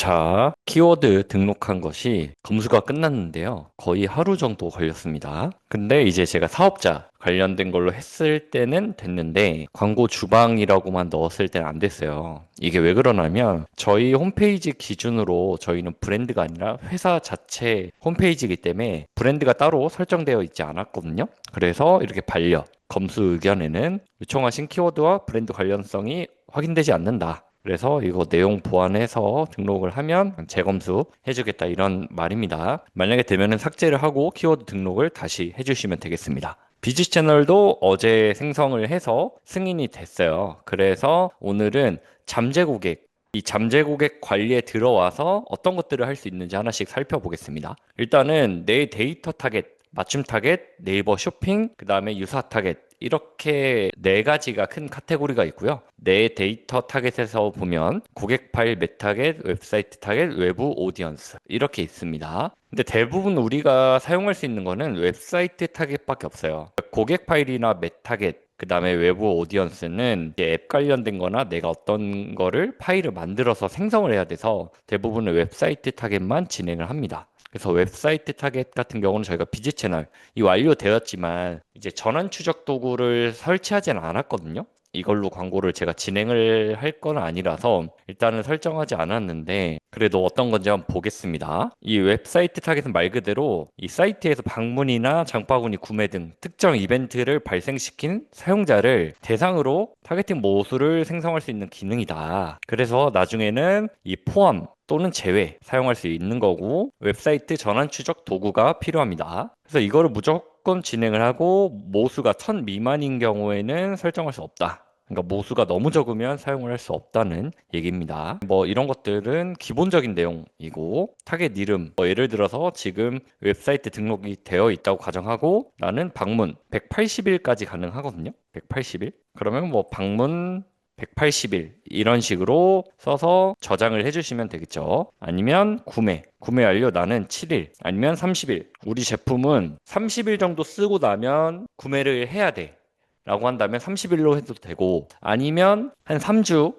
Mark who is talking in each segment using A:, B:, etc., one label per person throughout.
A: 자, 키워드 등록한 것이 검수가 끝났는데요. 거의 하루 정도 걸렸습니다. 근데 이제 제가 사업자 관련된 걸로 했을 때는 됐는데 광고 주방이라고만 넣었을 때는 안 됐어요. 이게 왜 그러냐면 저희 홈페이지 기준으로 저희는 브랜드가 아니라 회사 자체 홈페이지이기 때문에 브랜드가 따로 설정되어 있지 않았거든요. 그래서 이렇게 검수 의견에는 요청하신 키워드와 브랜드 관련성이 확인되지 않는다. 그래서 이거 내용 보완해서 등록을 하면 재검수 해주겠다 이런 말입니다. 만약에 되면은 삭제를 하고 키워드 등록을 다시 해주시면 되겠습니다. 비즈 채널도 어제 생성을 해서 승인이 됐어요. 그래서 오늘은 잠재 고객, 이 잠재 고객 관리에 들어와서 어떤 것들을 할 수 있는지 하나씩 살펴보겠습니다. 일단은 내 데이터 타겟, 맞춤 타겟, 네이버 쇼핑, 그 다음에 유사 타겟 이렇게 네 가지가 큰 카테고리가 있고요. 내 데이터 타겟에서 보면 고객 파일 메타겟, 웹사이트 타겟, 외부 오디언스 이렇게 있습니다. 근데 대부분 우리가 사용할 수 있는 거는 웹사이트 타겟밖에 없어요. 고객 파일이나 메타겟, 그 다음에 외부 오디언스는 이제 앱 관련된 거나 내가 어떤 거를 파일을 만들어서 생성을 해야 돼서 대부분은 웹사이트 타겟만 진행을 합니다. 그래서 웹사이트 타겟 같은 경우는 저희가 비즈 채널 이 완료되었지만 이제 전환 추적 도구를 설치하지는 않았거든요. 이걸로 광고를 제가 진행을 할 건 아니라서 일단은 설정하지 않았는데 그래도 어떤 건지 한번 보겠습니다. 이 웹사이트 타겟은 말 그대로 이 사이트에서 방문이나 장바구니 구매 등 특정 이벤트를 발생시킨 사용자를 대상으로 타겟팅 모수를 생성할 수 있는 기능이다. 그래서 나중에는 이 포함 또는 제외 사용할 수 있는 거고 웹사이트 전환 추적 도구가 필요합니다. 그래서 이거를 무조건 진행을 하고 모수가 1000 미만인 경우에는 설정할 수 없다. 그러니까 모수가 너무 적으면 사용을 할 수 없다는 얘기입니다. 뭐 이런 것들은 기본적인 내용이고 타겟 이름 예를 들어서 지금 웹사이트 등록이 되어 있다고 가정하고 나는 방문 180일까지 가능하거든요. 180일. 그러면 뭐 방문 180일 이런 식으로 써서 저장을 해주시면 되겠죠. 아니면 구매 완료 나는 7일 아니면 30일. 우리 제품은 30일 정도 쓰고 나면 구매를 해야 돼. 라고 한다면 30일로 해도 되고 아니면 한 3주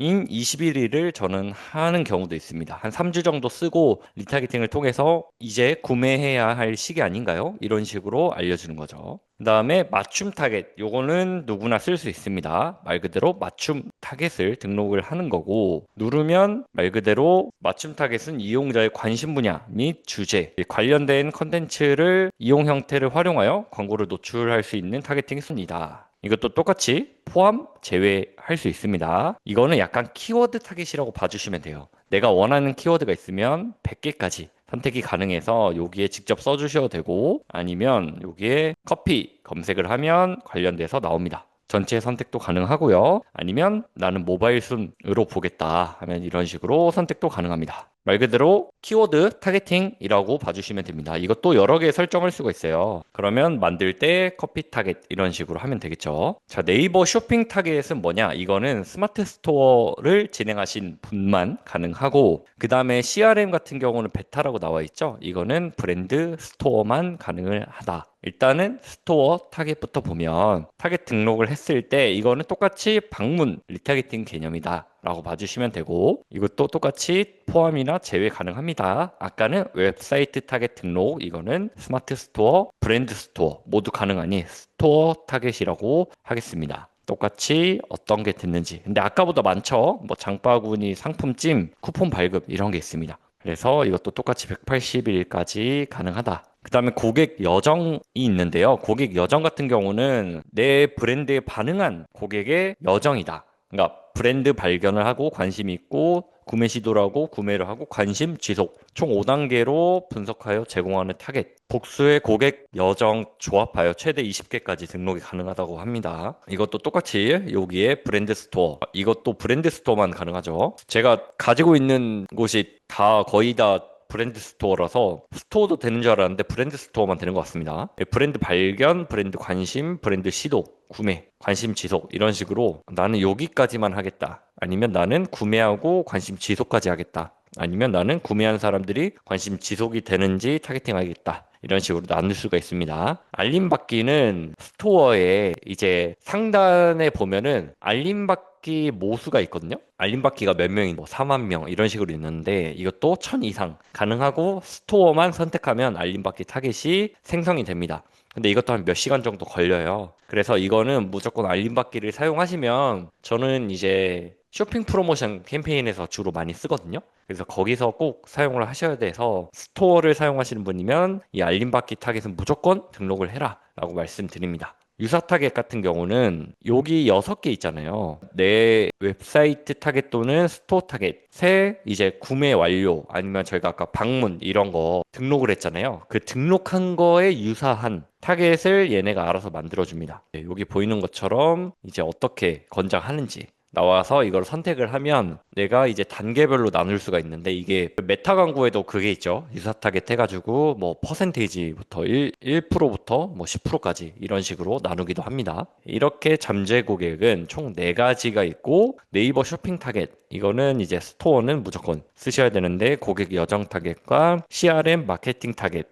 A: 인 21일을 저는 하는 경우도 있습니다. 한 3주 정도 쓰고 리타게팅을 통해서 이제 구매해야 할 시기 아닌가요? 이런 식으로 알려주는 거죠. 그 다음에 맞춤 타겟. 요거는 누구나 쓸 수 있습니다. 말 그대로 맞춤 타겟을 등록을 하는 거고 누르면 말 그대로 맞춤 타겟은 이용자의 관심 분야 및 주제 관련된 컨텐츠를 이용 형태를 활용하여 광고를 노출할 수 있는 타겟팅 순이다. 이것도 똑같이 포함, 제외할 수 있습니다. 이거는 약간 키워드 타겟이라고 봐주시면 돼요. 내가 원하는 키워드가 있으면 100개까지 선택이 가능해서 여기에 직접 써주셔도 되고 아니면 여기에 커피 검색을 하면 관련돼서 나옵니다. 전체 선택도 가능하고요. 아니면 나는 모바일 순으로 보겠다 하면 이런 식으로 선택도 가능합니다. 말 그대로 키워드 타겟팅이라고 봐주시면 됩니다. 이것도 여러 개 설정할 수가 있어요. 그러면 만들 때 커피 타겟 이런 식으로 하면 되겠죠. 자, 네이버 쇼핑 타겟은 뭐냐? 이거는 스마트 스토어를 진행하신 분만 가능하고 그 다음에 CRM 같은 경우는 베타라고 나와 있죠. 이거는 브랜드 스토어만 가능을 하다. 일단은 스토어 타겟부터 보면 타겟 등록을 했을 때 이거는 똑같이 방문 리타겟팅 개념이다 라고 봐주시면 되고 이것도 똑같이 포함이나 제외 가능합니다. 아까는 웹사이트 타겟 등록 이거는 스마트 스토어, 브랜드 스토어 모두 가능하니 스토어 타겟이라고 하겠습니다. 똑같이 어떤 게 됐는지 근데 아까보다 많죠. 뭐 장바구니 상품찜 쿠폰 발급 이런 게 있습니다. 그래서 이것도 똑같이 180일까지 가능하다. 그 다음에 고객 여정이 있는데요. 고객 여정 같은 경우는 내 브랜드에 반응한 고객의 여정이다. 그러니까 브랜드 발견을 하고 관심이 있고 구매 시도를 하고 구매를 하고 관심 지속 총 5단계로 분석하여 제공하는 타겟 복수의 고객 여정 조합하여 최대 20개까지 등록이 가능하다고 합니다. 이것도 똑같이 여기에 브랜드 스토어 이것도 브랜드 스토어만 가능하죠. 제가 가지고 있는 곳이 다 거의 다 브랜드 스토어라서 스토어도 되는 줄 알았는데 브랜드 스토어만 되는 것 같습니다. 브랜드 발견, 브랜드 관심, 브랜드 시도, 구매, 관심 지속 이런 식으로 나는 여기까지만 하겠다. 아니면 나는 구매하고 관심 지속까지 하겠다. 아니면 나는 구매한 사람들이 관심 지속이 되는지 타겟팅하겠다. 이런 식으로 나눌 수가 있습니다. 알림 받기는 스토어에 이제 상단에 보면은 알림 받기 모수가 있거든요. 알림 받기가 몇 명이 뭐 4만 명 이런 식으로 있는데 이것도 1000 이상 가능하고 스토어만 선택하면 알림 받기 타겟이 생성이 됩니다. 근데 이것도 한 몇 시간 정도 걸려요. 그래서 이거는 무조건 알림 받기를 사용하시면 저는 이제 쇼핑 프로모션 캠페인에서 주로 많이 쓰거든요. 그래서 거기서 꼭 사용을 하셔야 돼서 스토어를 사용하시는 분이면 이 알림 받기 타겟은 무조건 등록을 해라 라고 말씀드립니다. 유사 타겟 같은 경우는 여기 6개 있잖아요. 내 웹사이트 타겟 또는 스토어 타겟에 이제 구매 완료 아니면 저희가 아까 방문 이런 거 등록을 했잖아요. 그 등록한 거에 유사한 타겟을 얘네가 알아서 만들어줍니다. 여기 보이는 것처럼 이제 어떻게 권장하는지 나와서 이걸 선택을 하면 내가 이제 단계별로 나눌 수가 있는데 이게 메타 광고에도 그게 있죠. 유사 타겟 해가지고 뭐 퍼센테이지부터 1%부터 뭐 10%까지 이런 식으로 나누기도 합니다. 이렇게 잠재 고객은 총 4가지가 있고 네이버 쇼핑 타겟 이거는 이제 스토어는 무조건 쓰셔야 되는데 고객 여정 타겟과 CRM 마케팅 타겟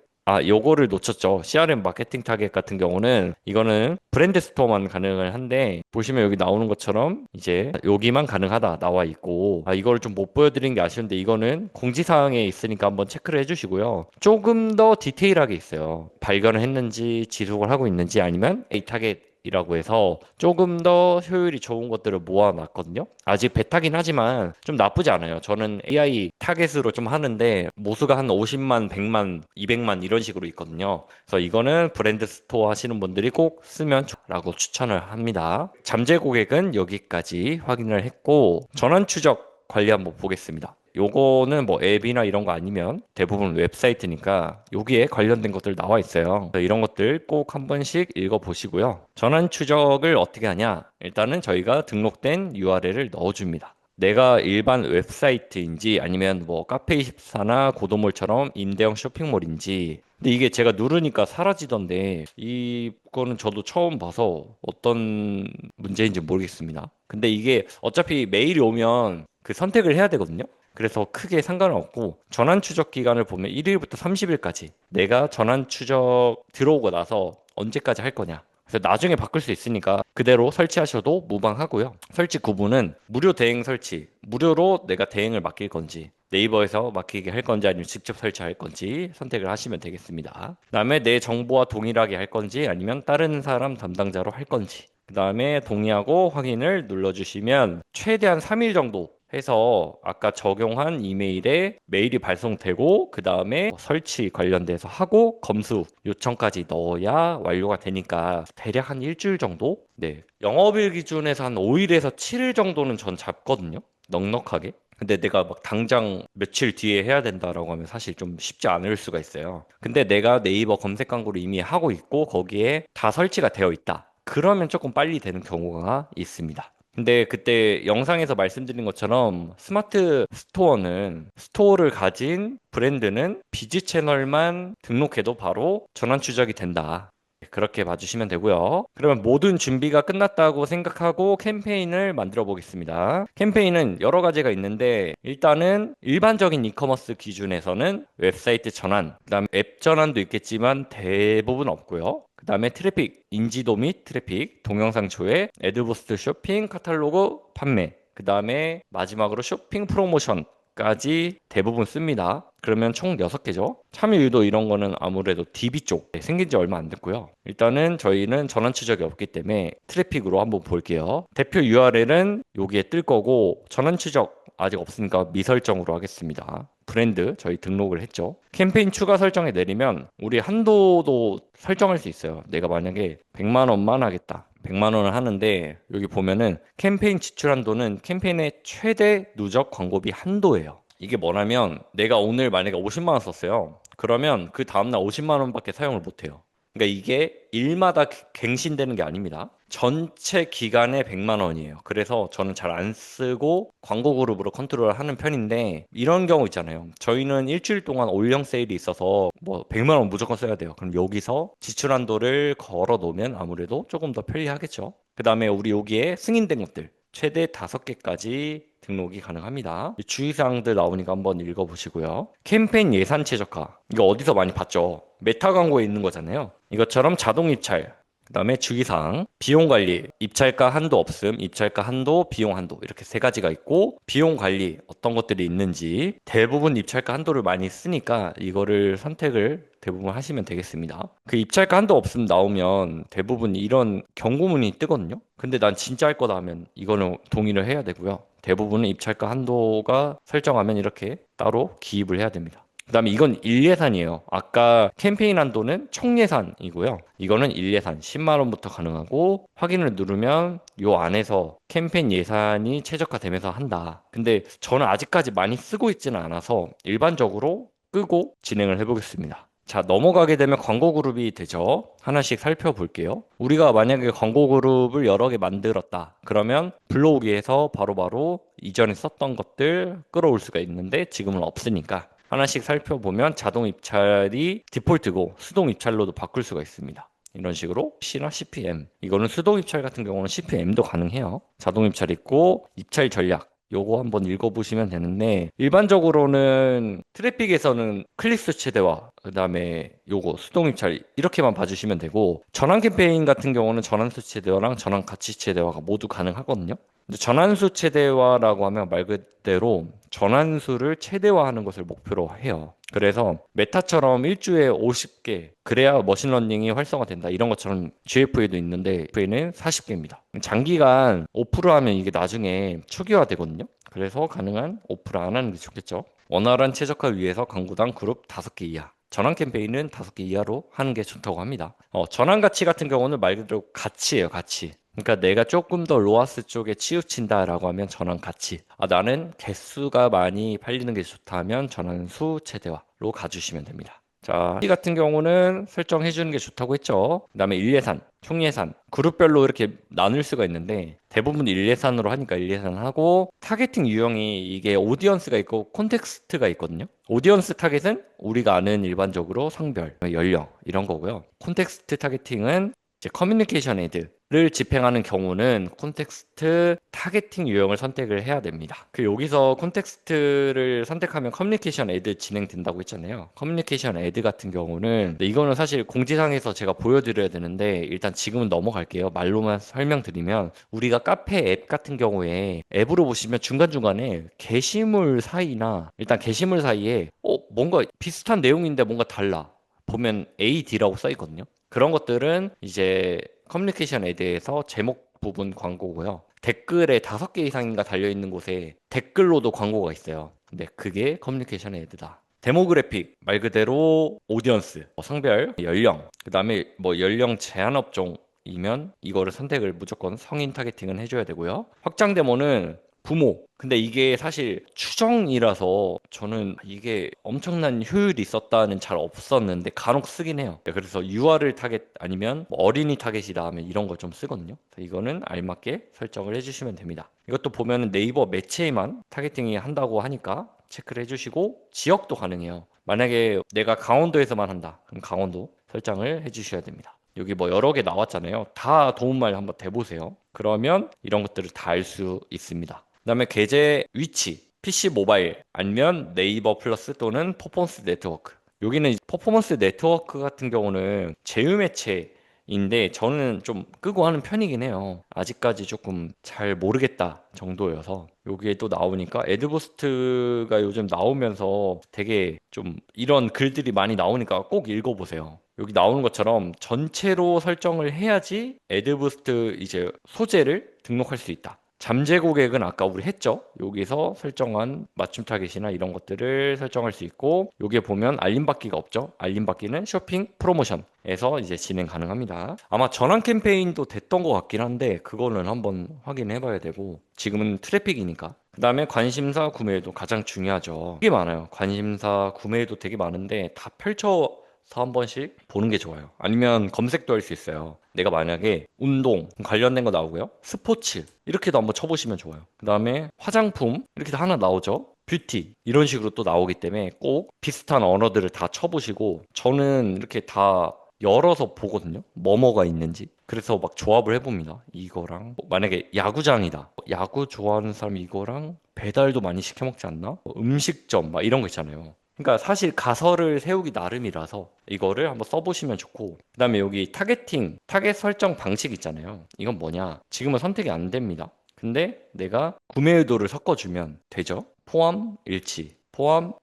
A: 요거를 놓쳤죠. CRM 마케팅 타겟 같은 경우는 이거는 브랜드 스토어만 가능을 한데 보시면 여기 나오는 것처럼 이제 여기만 가능하다 나와 있고 이거를 좀 못 보여드린 게 아쉬운데 이거는 공지사항에 있으니까 한번 체크를 해주시고요. 조금 더 디테일하게 있어요. 발견을 했는지 지속을 하고 있는지 아니면 A 타겟 이라고 해서 조금 더 효율이 좋은 것들을 모아놨거든요. 아직 베타긴 하지만 좀 나쁘지 않아요. 저는 AI 타겟으로 좀 하는데 모수가 한 50만, 100만, 200만 이런 식으로 있거든요. 그래서 이거는 브랜드 스토어 하시는 분들이 꼭 쓰면 라고 추천을 합니다. 잠재 고객은 여기까지 확인을 했고 전환 추적 관리 한번 보겠습니다. 요거는 뭐 앱이나 이런 거 아니면 대부분 웹사이트니까 여기에 관련된 것들 나와 있어요. 이런 것들 꼭 한 번씩 읽어보시고요. 전환 추적을 어떻게 하냐? 일단은 저희가 등록된 URL을 넣어줍니다. 내가 일반 웹사이트인지 아니면 뭐 카페24나 고도몰처럼 임대형 쇼핑몰인지 근데 이게 제가 누르니까 사라지던데 이거는 저도 처음 봐서 어떤 문제인지 모르겠습니다. 근데 이게 어차피 메일이 오면 그 선택을 해야 되거든요. 그래서 크게 상관은 없고 전환 추적 기간을 보면 1일부터 30일까지 내가 전환 추적 들어오고 나서 언제까지 할 거냐. 그래서 나중에 바꿀 수 있으니까 그대로 설치하셔도 무방하고요. 설치 구분은 무료 대행 설치, 무료로 내가 대행을 맡길 건지 네이버에서 맡기게 할 건지 아니면 직접 설치할 건지 선택을 하시면 되겠습니다. 그다음에 내 정보와 동일하게 할 건지 아니면 다른 사람 담당자로 할 건지 그 다음에 동의하고 확인을 눌러주시면 최대한 3일 정도 해서 아까 적용한 이메일에 메일이 발송되고 그 다음에 설치 관련돼서 하고 검수 요청까지 넣어야 완료가 되니까 대략 한 일주일 정도? 네. 영업일 기준에서 한 5일에서 7일 정도는 전 잡거든요. 넉넉하게. 근데 내가 막 당장 며칠 뒤에 해야 된다라고 하면 사실 좀 쉽지 않을 수가 있어요. 근데 내가 네이버 검색 광고를 이미 하고 있고 거기에 다 설치가 되어 있다. 그러면 조금 빨리 되는 경우가 있습니다. 근데 그때 영상에서 말씀드린 것처럼 스마트 스토어는 스토어를 가진 브랜드는 비즈 채널만 등록해도 바로 전환 추적이 된다. 그렇게 봐주시면 되고요. 그러면 모든 준비가 끝났다고 생각하고 캠페인을 만들어 보겠습니다. 캠페인은 여러 가지가 있는데 일단은 일반적인 이커머스 기준에서는 웹사이트 전환, 그다음에 앱 전환도 있겠지만 대부분 없고요. 그 다음에 트래픽, 인지도 및 트래픽, 동영상 조회, 애드부스트 쇼핑, 카탈로그 판매, 그 다음에 마지막으로 쇼핑 프로모션 까지 대부분 씁니다. 그러면 총 6개죠. 참여 유도 이런 거는 아무래도 DB 쪽 생긴 지 얼마 안 됐고요. 일단은 저희는 전환 추적이 없기 때문에 트래픽으로 한번 볼게요. 대표 URL은 여기에 뜰 거고 전환 추적 아직 없으니까 미설정으로 하겠습니다. 브랜드 저희 등록을 했죠. 캠페인 추가 설정에 내리면 우리 한도도 설정할 수 있어요. 내가 만약에 100만 원만 하겠다. 100만 원을 하는데 여기 보면은 캠페인 지출 한도는 캠페인의 최대 누적 광고비 한도예요. 이게 뭐냐면 내가 오늘 만약에 50만 원 썼어요. 그러면 그 다음날 50만 원밖에 사용을 못 해요. 그러니까 이게 일마다 갱신되는 게 아닙니다. 전체 기간에 100만 원이에요. 그래서 저는 잘 안 쓰고 광고 그룹으로 컨트롤을 하는 편인데 이런 경우 있잖아요. 저희는 일주일 동안 올영 세일이 있어서 뭐 100만 원 무조건 써야 돼요. 그럼 여기서 지출 한도를 걸어 놓으면 아무래도 조금 더 편리하겠죠. 그 다음에 우리 여기에 승인된 것들. 최대 5개까지 등록이 가능합니다. 주의사항들 나오니까 한번 읽어보시고요. 캠페인 예산 최적화. 이거 어디서 많이 봤죠? 메타 광고에 있는 거잖아요. 이것처럼 자동 입찰, 그 다음에 주의사항, 비용 관리, 입찰가 한도 없음, 입찰가 한도, 비용 한도 이렇게 세 가지가 있고 비용 관리 어떤 것들이 있는지 대부분 입찰가 한도를 많이 쓰니까 이거를 선택을 대부분 하시면 되겠습니다. 그 입찰가 한도 없음 나오면 대부분 이런 경고문이 뜨거든요. 근데 난 진짜 할 거다 하면 이거는 동의를 해야 되고요. 대부분은 입찰가 한도가 설정하면 이렇게 따로 기입을 해야 됩니다. 그 다음에 이건 일예산이에요. 아까 캠페인 한도는 총예산이고요. 이거는 일예산 10만 원부터 가능하고 확인을 누르면 요 안에서 캠페인 예산이 최적화되면서 한다. 근데 저는 아직까지 많이 쓰고 있지는 않아서 일반적으로 끄고 진행을 해보겠습니다. 자, 넘어가게 되면 광고 그룹이 되죠. 하나씩 살펴볼게요. 우리가 만약에 광고 그룹을 여러 개 만들었다. 그러면 블로그에서 바로바로 이전에 썼던 것들 끌어올 수가 있는데 지금은 없으니까 하나씩 살펴보면 자동 입찰이 디폴트고 수동 입찰로도 바꿀 수가 있습니다. 이런 식으로 C나 CPM, 이거는 수동 입찰 같은 경우는 CPM도 가능해요. 자동 입찰 있고 입찰 전략, 요거 한번 읽어보시면 되는데 일반적으로는 트래픽에서는 클릭수 최대화, 그 다음에 요거 수동 입찰 이렇게만 봐주시면 되고 전환 캠페인 같은 경우는 전환수 최대화랑 전환 가치 최대화가 모두 가능하거든요. 근데 전환수 최대화라고 하면 말 그대로 전환수를 최대화하는 것을 목표로 해요. 그래서 메타처럼 일주에 50개 그래야 머신러닝이 활성화된다 이런 것처럼 GF에도 있는데 GF에는 40개입니다. 장기간 오프를 하면 이게 나중에 초기화되거든요. 그래서 가능한 오프를 안 하는 게 좋겠죠. 원활한 최적화 위해서 광고당 그룹 5개 이하, 전환 캠페인은 5개 이하로 하는 게 좋다고 합니다. 전환 가치 같은 경우는 말 그대로 가치예요, 가치. 그러니까 내가 조금 더 로아스 쪽에 치우친다라고 하면 전환 가치. 나는 개수가 많이 팔리는 게 좋다 하면 전환수 최대화로 가주시면 됩니다. 자, 이 같은 경우는 설정해 주는 게 좋다고 했죠. 그다음에 일예산, 총예산, 그룹별로 이렇게 나눌 수가 있는데 대부분 일예산으로 하니까 일예산 하고 타겟팅 유형이 이게 오디언스가 있고 콘텍스트가 있거든요. 오디언스 타겟은 우리가 아는 일반적으로 성별, 연령 이런 거고요. 콘텍스트 타겟팅은 이제 커뮤니케이션 애드를 집행하는 경우는 콘텍스트 타겟팅 유형을 선택을 해야 됩니다. 여기서 콘텍스트를 선택하면 커뮤니케이션 애드 진행된다고 했잖아요. 커뮤니케이션 애드 같은 경우는 이거는 사실 공지사항에서 제가 보여드려야 되는데 일단 지금은 넘어갈게요. 말로만 설명드리면 우리가 카페 앱 같은 경우에 앱으로 보시면 중간중간에 게시물 사이나 일단 게시물 사이에 뭔가 비슷한 내용인데 뭔가 달라. 보면 AD라고 써 있거든요. 그런 것들은 이제 커뮤니케이션에 대해서 제목 부분 광고고요. 댓글에 5개 이상인가 달려있는 곳에 댓글로도 광고가 있어요. 근데 그게 커뮤니케이션 애드다. 데모그래픽 말 그대로 오디언스, 성별, 연령, 그 다음에 연령 제한 업종이면 이거를 선택을 무조건 성인 타겟팅은 해줘야 되고요. 확장 데모는 부모. 근데 이게 사실 추정이라서 저는 이게 엄청난 효율이 있었다는 잘 없었는데 간혹 쓰긴 해요. 그래서 UR을 타겟 아니면 어린이 타겟이라 하면 이런 걸 좀 쓰거든요. 이거는 알맞게 설정을 해주시면 됩니다. 이것도 보면 네이버 매체에만 타겟팅이 한다고 하니까 체크를 해주시고 지역도 가능해요. 만약에 내가 강원도에서만 한다. 그럼 강원도 설정을 해주셔야 됩니다. 여기 여러 개 나왔잖아요. 다 도움말 한번 대보세요. 그러면 이런 것들을 다 알 수 있습니다. 그다음에 계제 위치, PC 모바일 아니면 네이버 플러스 또는 퍼포먼스 네트워크. 여기는 퍼포먼스 네트워크 같은 경우는 제휴 매체인데 저는 좀 끄고 하는 편이긴 해요. 아직까지 조금 잘 모르겠다 정도여서 여기에 또 나오니까 애드부스트가 요즘 나오면서 되게 좀 이런 글들이 많이 나오니까 꼭 읽어보세요. 여기 나오는 것처럼 전체로 설정을 해야지 애드부스트 이제 소재를 등록할 수 있다. 잠재 고객은 아까 우리 했죠? 여기서 설정한 맞춤 타겟이나 이런 것들을 설정할 수 있고 여기에 보면 알림 받기가 없죠? 알림 받기는 쇼핑 프로모션에서 이제 진행 가능합니다. 아마 전환 캠페인도 됐던 것 같긴 한데 그거는 한번 확인해 봐야 되고 지금은 트래픽이니까 그 다음에 관심사 구매도 가장 중요하죠. 되게 많아요. 관심사 구매도 되게 많은데 다 펼쳐서 한 번씩 보는 게 좋아요. 아니면 검색도 할 수 있어요. 내가 만약에 운동 관련된 거 나오고요. 스포츠 이렇게도 한번 쳐보시면 좋아요. 그 다음에 화장품 이렇게 하나 나오죠. 뷰티 이런 식으로 또 나오기 때문에 꼭 비슷한 언어들을 다 쳐보시고 저는 이렇게 다 열어서 보거든요. 뭐가 있는지. 그래서 막 조합을 해봅니다. 이거랑 만약에 야구장이다. 야구 좋아하는 사람 이거랑 배달도 많이 시켜 먹지 않나? 음식점 막 이런 거 있잖아요. 그러니까 사실 가설을 세우기 나름이라서 이거를 한번 써보시면 좋고, 그다음에 여기 타겟 설정 방식 있잖아요. 이건 뭐냐? 지금은 선택이 안 됩니다. 근데 내가 구매 의도를 섞어주면 되죠. 포함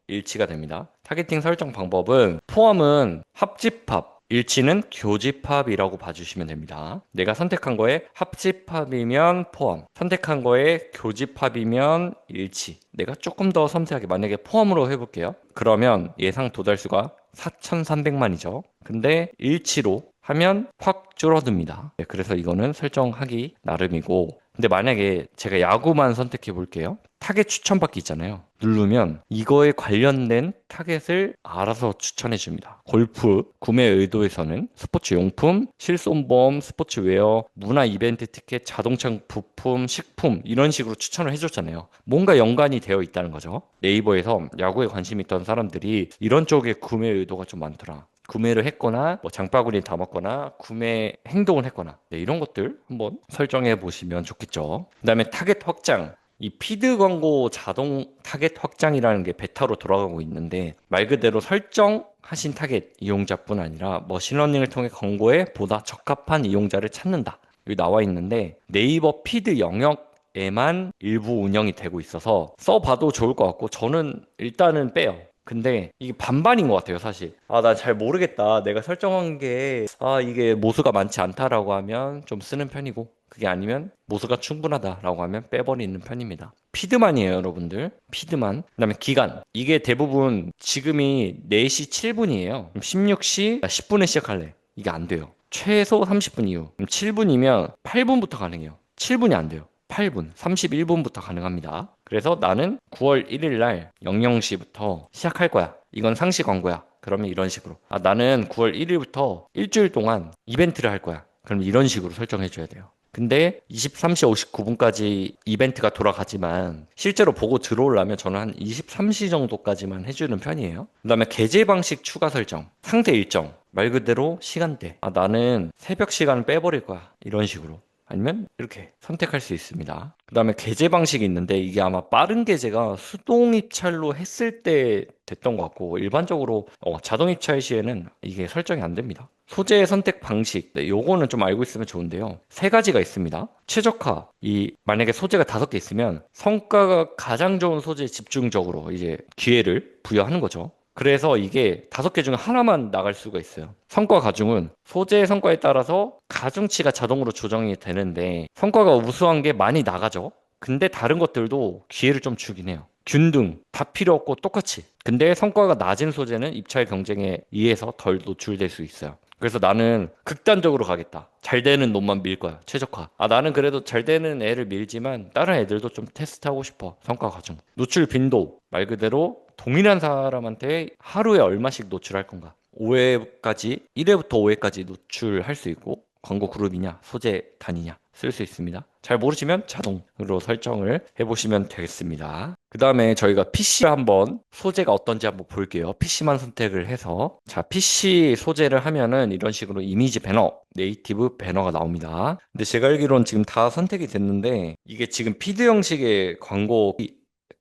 A: 일치가 됩니다. 타겟팅 설정 방법은 포함은 합집합, 일치는 교집합이라고 봐주시면 됩니다. 내가 선택한 거에 합집합이면 포함, 선택한 거에 교집합이면 일치. 내가 조금 더 섬세하게 만약에 포함으로 해볼게요. 그러면 예상 도달수가 4,300만이죠. 근데 일치로 하면 확 줄어듭니다. 네, 그래서 이거는 설정하기 나름이고, 근데 만약에 제가 야구만 선택해 볼게요. 타겟 추천받기 있잖아요. 누르면 이거에 관련된 타겟을 알아서 추천해 줍니다. 골프 구매 의도에서는 스포츠 용품, 실손보험, 스포츠웨어, 문화 이벤트 티켓, 자동차 부품, 식품 이런 식으로 추천을 해줬잖아요. 뭔가 연관이 되어 있다는 거죠. 네이버에서 야구에 관심 있던 사람들이 이런 쪽에 구매 의도가 좀 많더라. 구매를 했거나 뭐 장바구니에 담았거나 구매 행동을 했거나, 네, 이런 것들 한번 설정해 보시면 좋겠죠. 그다음에 타겟 확장. 이 피드 광고 자동 타겟 확장이라는 게 베타로 돌아가고 있는데, 말 그대로 설정하신 타겟 이용자뿐 아니라 머신러닝을 통해 광고에 보다 적합한 이용자를 찾는다. 여기 나와 있는데 네이버 피드 영역에만 일부 운영이 되고 있어서 써봐도 좋을 것 같고, 저는 일단은 빼요. 근데 이게 반반인 것 같아요, 사실. 아, 나 잘 모르겠다. 내가 설정한 게, 이게 모수가 많지 않다라고 하면 좀 쓰는 편이고, 그게 아니면 모수가 충분하다라고 하면 빼버리는 편입니다. 피드만이에요, 여러분들. 피드만. 그다음에 기간. 이게 대부분 지금이 4시 7분이에요. 16시 10분에 시작할래. 이게 안 돼요. 최소 30분 이후. 7분이면 8분부터 가능해요. 7분이 안 돼요. 8분, 31분부터 가능합니다. 그래서 나는 9월 1일 날 00시부터 시작할 거야. 이건 상시 광고야. 그러면 이런 식으로. 나는 9월 1일부터 일주일 동안 이벤트를 할 거야. 그럼 이런 식으로 설정해 줘야 돼요. 근데 23시 59분까지 이벤트가 돌아가지만 실제로 보고 들어오려면 저는 한 23시 정도까지만 해주는 편이에요. 그 다음에 게재 방식 추가 설정, 상대 일정, 말 그대로 시간대. 나는 새벽 시간을 빼버릴 거야. 이런 식으로. 아니면 이렇게 선택할 수 있습니다. 그 다음에 게재 방식이 있는데, 이게 아마 빠른 게재가 수동 입찰로 했을 때 됐던 것 같고, 일반적으로 자동 입찰 시에는 이게 설정이 안 됩니다. 소재 선택 방식, 네, 요거는 좀 알고 있으면 좋은데요. 세 가지가 있습니다. 최적화, 만약에 소재가 5개 있으면 성과가 가장 좋은 소재에 집중적으로 이제 기회를 부여하는 거죠. 그래서 이게 5개 중에 하나만 나갈 수가 있어요. 성과 가중은 소재의 성과에 따라서 가중치가 자동으로 조정이 되는데, 성과가 우수한 게 많이 나가죠. 근데 다른 것들도 기회를 좀 주긴 해요. 균등, 다 필요 없고 똑같이. 근데 성과가 낮은 소재는 입찰 경쟁에 의해서 덜 노출될 수 있어요. 그래서 나는 극단적으로 가겠다. 잘 되는 놈만 밀 거야. 최적화. 나는 그래도 잘 되는 애를 밀지만 다른 애들도 좀 테스트하고 싶어. 성과 과정. 노출 빈도. 말 그대로 동일한 사람한테 하루에 얼마씩 노출할 건가. 5회까지, 1회부터 5회까지 노출할 수 있고, 광고 그룹이냐, 소재 단위냐 쓸 수 있습니다. 잘 모르시면 자동으로 설정을 해보시면 되겠습니다. 그 다음에 저희가 PC 한번 소재가 어떤지 한번 볼게요. PC만 선택을 해서, 자, PC 소재를 하면은 이런 식으로 이미지 배너, 네이티브 배너가 나옵니다. 근데 제가 알기로는 지금 다 선택이 됐는데, 이게 지금 피드 형식의 광고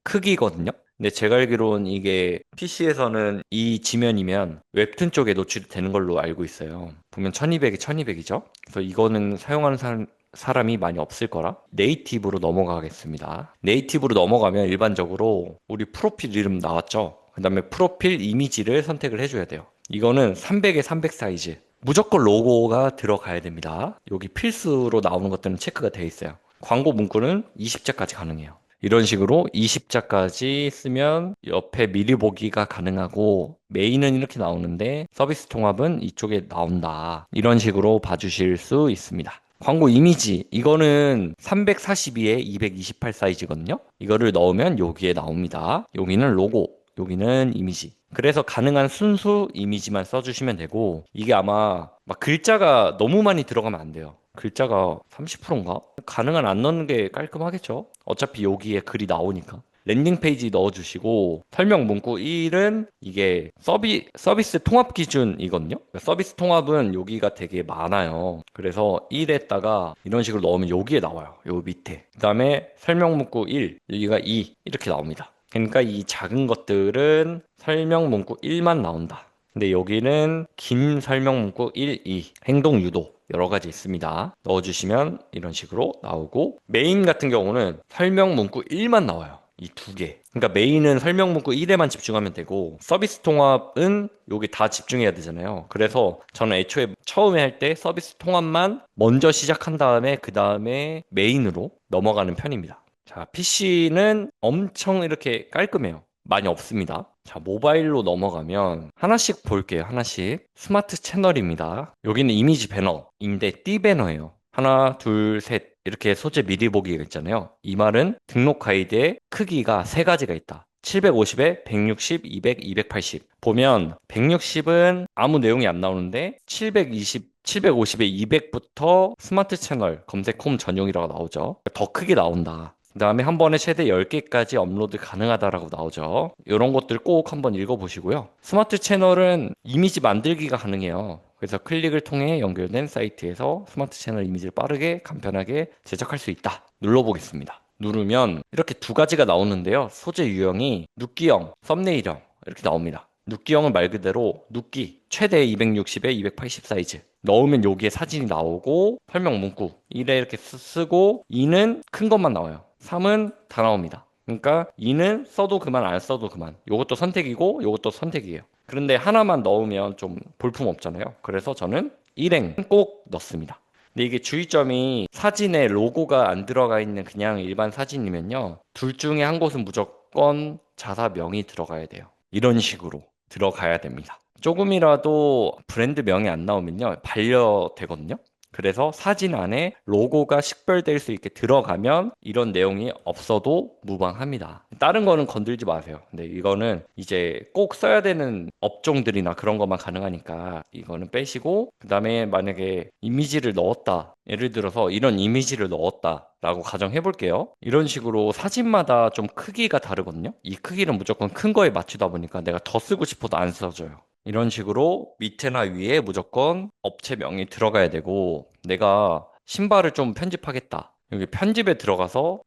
A: 크기거든요. 근데 제가 알기로는 이게 PC에서는 이 지면이면 웹툰 쪽에 노출이 되는 걸로 알고 있어요. 보면 1200이 1200이죠. 그래서 이거는 사용하는 사람이 많이 없을 거라 네이티브로 넘어가겠습니다. 네이티브로 넘어가면 일반적으로 우리 프로필 이름 나왔죠. 그 다음에 프로필 이미지를 선택을 해줘야 돼요. 이거는 300에 300 사이즈. 무조건 로고가 들어가야 됩니다. 여기 필수로 나오는 것들은 체크가 되어 있어요. 광고 문구는 20자까지 가능해요. 이런 식으로 20자까지 쓰면 옆에 미리 보기가 가능하고, 메인은 이렇게 나오는데 서비스 통합은 이쪽에 나온다. 이런 식으로 봐주실 수 있습니다. 광고 이미지, 이거는 342에 228 사이즈거든요. 이거를 넣으면 여기에 나옵니다. 여기는 로고, 여기는 이미지. 그래서 가능한 순수 이미지만 써주시면 되고, 이게 아마 막 글자가 너무 많이 들어가면 안 돼요. 글자가 30%인가? 가능한 안 넣는 게 깔끔하겠죠? 어차피 여기에 글이 나오니까. 랜딩 페이지 넣어주시고 설명 문구 1은 이게 서비스 통합 기준이거든요. 서비스 통합은 여기가 되게 많아요. 그래서 1에다가 이런 식으로 넣으면 여기에 나와요. 요 밑에. 그 다음에 설명 문구 1, 여기가 2 이렇게 나옵니다. 그러니까 이 작은 것들은 설명 문구 1만 나온다. 근데 여기는 긴 설명 문구 1, 2, 행동 유도 여러 가지 있습니다. 넣어주시면 이런 식으로 나오고 메인 같은 경우는 설명 문구 1만 나와요. 이 두 개. 그러니까 메인은 설명 문구 1에만 집중하면 되고 서비스 통합은 여기 다 집중해야 되잖아요. 그래서 저는 애초에 처음에 할 때 서비스 통합만 먼저 시작한 다음에 그 다음에 메인으로 넘어가는 편입니다. 자, PC는 엄청 이렇게 깔끔해요. 많이 없습니다. 자, 모바일로 넘어가면 하나씩 볼게요. 하나씩. 스마트 채널입니다. 여기는 이미지 배너인데 띠 배너예요. 하나, 둘, 셋. 이렇게 소재 미리 보기가 있잖아요. 이 말은 등록 가이드에 크기가 세 가지가 있다. 750에 160, 200, 280. 보면 160은 아무 내용이 안 나오는데 750에 200부터 스마트 채널 검색 홈 전용이라고 나오죠. 더 크게 나온다. 그 다음에 한 번에 최대 10개까지 업로드 가능하다라고 나오죠. 이런 것들 꼭 한번 읽어보시고요. 스마트 채널은 이미지 만들기가 가능해요. 그래서 클릭을 통해 연결된 사이트에서 스마트 채널 이미지를 빠르게 간편하게 제작할 수 있다. 눌러보겠습니다. 누르면 이렇게 두 가지가 나오는데요. 소재 유형이 눕기형, 썸네일형 이렇게 나옵니다. 눕기형은 말 그대로 눕기 최대 260에 280 사이즈 넣으면 여기에 사진이 나오고 설명 문구 1에 이렇게 쓰고 2는 큰 것만 나와요. 3은 다 나옵니다. 그러니까 2는 써도 그만 안 써도 그만. 이것도 선택이고 이것도 선택이에요. 그런데 하나만 넣으면 좀 볼품 없잖아요. 그래서 저는 일행 꼭 넣습니다. 근데 이게 주의점이 사진에 로고가 안 들어가 있는 그냥 일반 사진이면요. 둘 중에 한 곳은 무조건 자사명이 들어가야 돼요. 이런 식으로 들어가야 됩니다. 조금이라도 브랜드 명이 안 나오면요. 반려되거든요. 그래서 사진 안에 로고가 식별될 수 있게 들어가면 이런 내용이 없어도 무방합니다. 다른 거는 건들지 마세요. 근데 이거는 이제 꼭 써야 되는 업종들이나 그런 것만 가능하니까 이거는 빼시고 그 다음에 만약에 이미지를 넣었다. 예를 들어서 이런 이미지를 넣었다. 라고 가정해 볼게요. 이런 식으로 사진마다 좀 크기가 다르거든요. 이 크기는 무조건 큰 거에 맞추다 보니까 내가 더 쓰고 싶어도 안 써져요. 이런 식으로 밑에나 위에 무조건 업체명이 들어가야 되고 내가 신발을 좀 편집하겠다. 여기 편집에 들어가서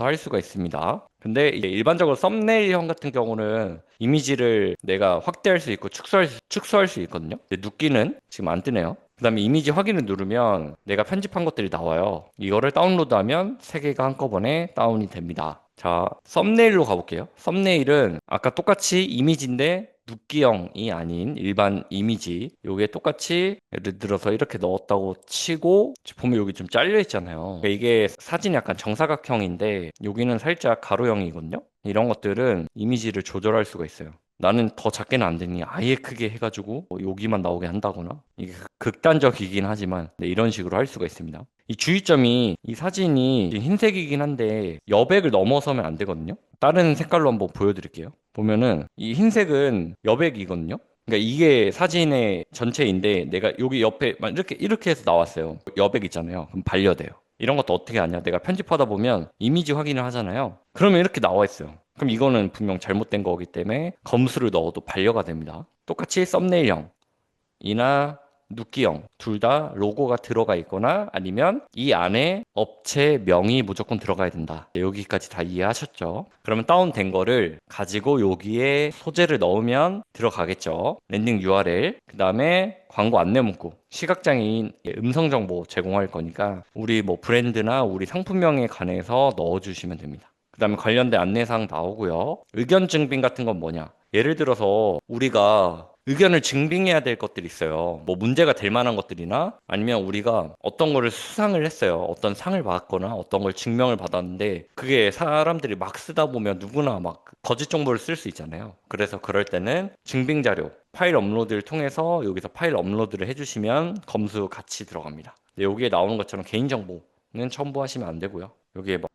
A: 할 수가 있습니다. 근데 이제 일반적으로 썸네일형 같은 경우는 이미지를 내가 확대할 수 있고 축소할 수 있거든요. 근데 눕기는 지금 안 뜨네요. 그 다음에 이미지 확인을 누르면 내가 편집한 것들이 나와요. 이거를 다운로드하면 세 개가 한꺼번에 다운이 됩니다. 자, 썸네일로 가볼게요. 썸네일은 아까 똑같이 이미지인데 눕기형이 아닌 일반 이미지 요게 똑같이 예를 들어서 이렇게 넣었다고 치고 보면 여기 좀 잘려 있잖아요. 그러니까 이게 사진이 약간 정사각형인데 여기는 살짝 가로형이거든요. 이런 것들은 이미지를 조절할 수가 있어요. 나는 더 작게는 안 되니 아예 크게 해가지고 뭐 여기만 나오게 한다거나 이게 극단적이긴 하지만 네, 이런 식으로 할 수가 있습니다. 이 주의점이 이 사진이 흰색이긴 한데 여백을 넘어서면 안 되거든요. 다른 색깔로 한번 보여드릴게요. 보면은 이 흰색은 여백이거든요. 그러니까 이게 사진의 전체인데 내가 여기 옆에 막 이렇게 해서 나왔어요. 여백 있잖아요. 그럼 반려돼요. 이런 것도 어떻게 하냐? 내가 편집하다 보면 이미지 확인을 하잖아요. 그러면 이렇게 나와 있어요. 그럼 이거는 분명 잘못된 거기 때문에 검수를 넣어도 반려가 됩니다. 똑같이 썸네일형 이나 눕기형 둘 다 로고가 들어가 있거나 아니면 이 안에 업체명이 무조건 들어가야 된다. 여기까지 다 이해하셨죠? 그러면 다운된 거를 가지고 여기에 소재를 넣으면 들어가겠죠. 랜딩 URL 그 다음에 광고 안내 문구 시각장애인 음성 정보 제공할 거니까 우리 뭐 브랜드나 우리 상품명에 관해서 넣어주시면 됩니다. 그 다음에 관련된 안내사항 나오고요. 의견 증빙 같은 건 뭐냐? 예를 들어서 우리가 의견을 증빙해야 될 것들이 있어요. 뭐 문제가 될 만한 것들이나 아니면 우리가 어떤 거를 수상을 했어요. 어떤 상을 받거나 어떤 걸 증명을 받았는데 그게 사람들이 막 쓰다 보면 누구나 막 거짓 정보를 쓸 수 있잖아요. 그래서 그럴 때는 증빙 자료, 파일 업로드를 통해서 여기서 파일 업로드를 해주시면 검수 같이 들어갑니다. 근데 여기에 나오는 것처럼 개인정보는 첨부하시면 안 되고요. 여기에 막,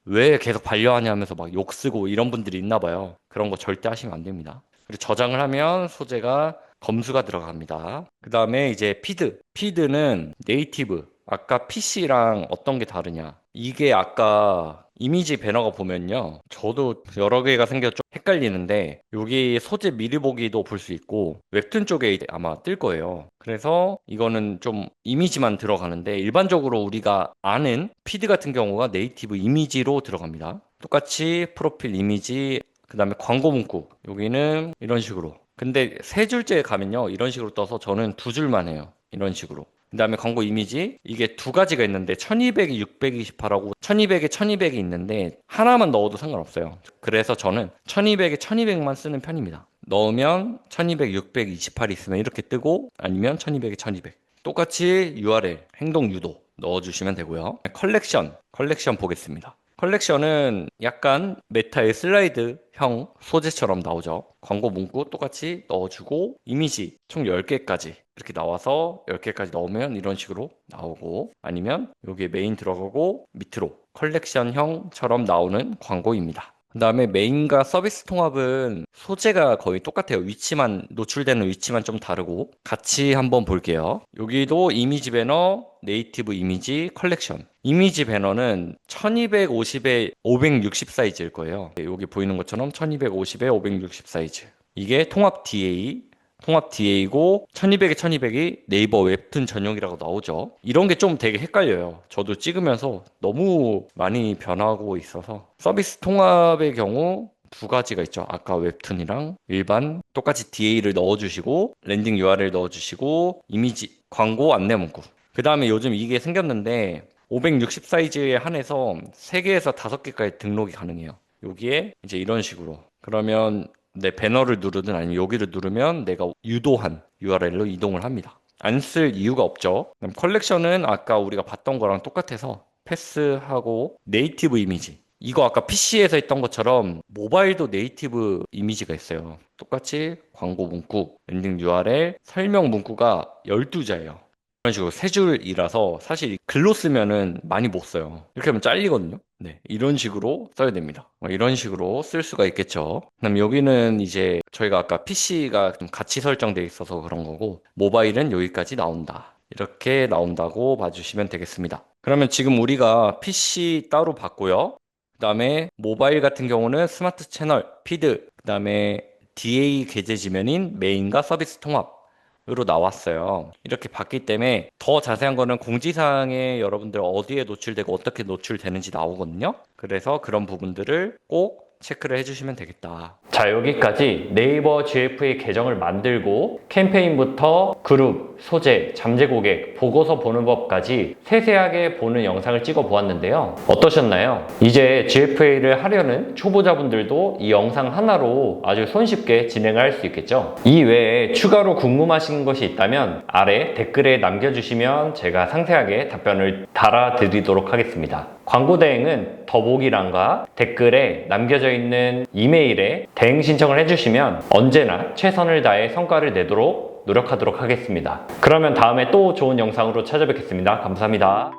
A: 왜 계속 반려하냐 하면서 막 욕 쓰고 이런 분들이 있나 봐요. 그런 거 절대 하시면 안 됩니다. 그리고 저장을 하면 소재가 검수가 들어갑니다. 그 다음에 이제 피드. 피드는 네이티브. 아까 PC랑 어떤 게 다르냐. 이게 아까 이미지 배너가 보면요. 저도 여러 개가 생겨 좀 헷갈리는데 여기 소재 미리 보기도 볼 수 있고 웹툰 쪽에 이제 아마 뜰 거예요. 그래서 이거는 좀 이미지만 들어가는데 일반적으로 우리가 아는 피드 같은 경우가 네이티브 이미지로 들어갑니다. 똑같이 프로필 이미지, 그 다음에 광고 문구 여기는 이런 식으로. 근데 세 줄째 가면요 이런 식으로 떠서 저는 두 줄만 해요. 이런 식으로. 그 다음에 광고 이미지 이게 두 가지가 있는데 1200이 628하고 1200에 1200이 있는데 하나만 넣어도 상관없어요. 그래서 저는 1200에 1200만 쓰는 편입니다. 넣으면 1200, 628 있으면 이렇게 뜨고 아니면 1200에 1200 똑같이 URL 행동 유도 넣어주시면 되고요. 컬렉션 보겠습니다. 컬렉션은 약간 메타의 슬라이드형 소재처럼 나오죠. 광고 문구 똑같이 넣어주고 이미지 총 10개까지 이렇게 나와서 10개까지 넣으면 이런 식으로 나오고 아니면 여기에 메인 들어가고 밑으로 컬렉션형처럼 나오는 광고입니다. 그 다음에 메인과 서비스 통합은 소재가 거의 똑같아요. 위치만 노출되는 위치만 좀 다르고 같이 한번 볼게요. 여기도 이미지 배너, 네이티브 이미지, 컬렉션. 이미지 배너는 1250에 560 사이즈일 거예요. 여기 보이는 것처럼 1250에 560 사이즈. 이게 통합 DA고 1200에 1200이 네이버 웹툰 전용이라고 나오죠. 이런 게 좀 되게 헷갈려요. 저도 찍으면서 너무 많이 변하고 있어서 서비스 통합의 경우 두 가지가 있죠. 아까 웹툰이랑 일반 똑같이 DA를 넣어주시고 랜딩 URL 넣어주시고 이미지, 광고, 안내 문구. 그 다음에 요즘 이게 생겼는데 560 사이즈에 한해서 3개에서 5개까지 등록이 가능해요. 여기에 이제 이런 식으로. 그러면 내 배너를 누르든 아니면 여기를 누르면 내가 유도한 URL로 이동을 합니다. 안 쓸 이유가 없죠. 그럼 컬렉션은 아까 우리가 봤던 거랑 똑같아서 패스하고 네이티브 이미지. 이거 아까 PC에서 했던 것처럼 모바일도 네이티브 이미지가 있어요. 똑같이 광고 문구, 랜딩 URL, 설명 문구가 12자예요. 이런 식으로 세 줄이라서 사실 글로 쓰면은 많이 못 써요. 이렇게 하면 잘리거든요. 네, 이런 식으로 써야 됩니다. 이런 식으로 쓸 수가 있겠죠. 그럼 여기는 이제 저희가 아까 PC가 좀 같이 설정되어 있어서 그런 거고 모바일은 여기까지 나온다. 이렇게 나온다고 봐주시면 되겠습니다. 그러면 지금 우리가 PC 따로 봤고요. 그 다음에 모바일 같은 경우는 스마트 채널, 피드, 그 다음에 DA 게재 지면인 메인과 서비스 통합 으로 나왔어요. 이렇게 봤기 때문에 더 자세한 거는 공지사항에 여러분들 어디에 노출되고 어떻게 노출되는지 나오거든요. 그래서 그런 부분들을 꼭 체크를 해주시면 되겠다. 자, 여기까지 네이버 GFA 계정을 만들고 캠페인부터 그룹, 소재, 잠재 고객, 보고서 보는 법까지 세세하게 보는 영상을 찍어 보았는데요. 어떠셨나요? 이제 GFA를 하려는 초보자분들도 이 영상 하나로 아주 손쉽게 진행을 할 수 있겠죠. 이 외에 추가로 궁금하신 것이 있다면 아래 댓글에 남겨주시면 제가 상세하게 답변을 달아드리도록 하겠습니다. 광고 대행은 더보기란과 댓글에 남겨져 있는 이메일에 대행 신청을 해주시면 언제나 최선을 다해 성과를 내도록 노력하도록 하겠습니다. 그러면 다음에 또 좋은 영상으로 찾아뵙겠습니다. 감사합니다.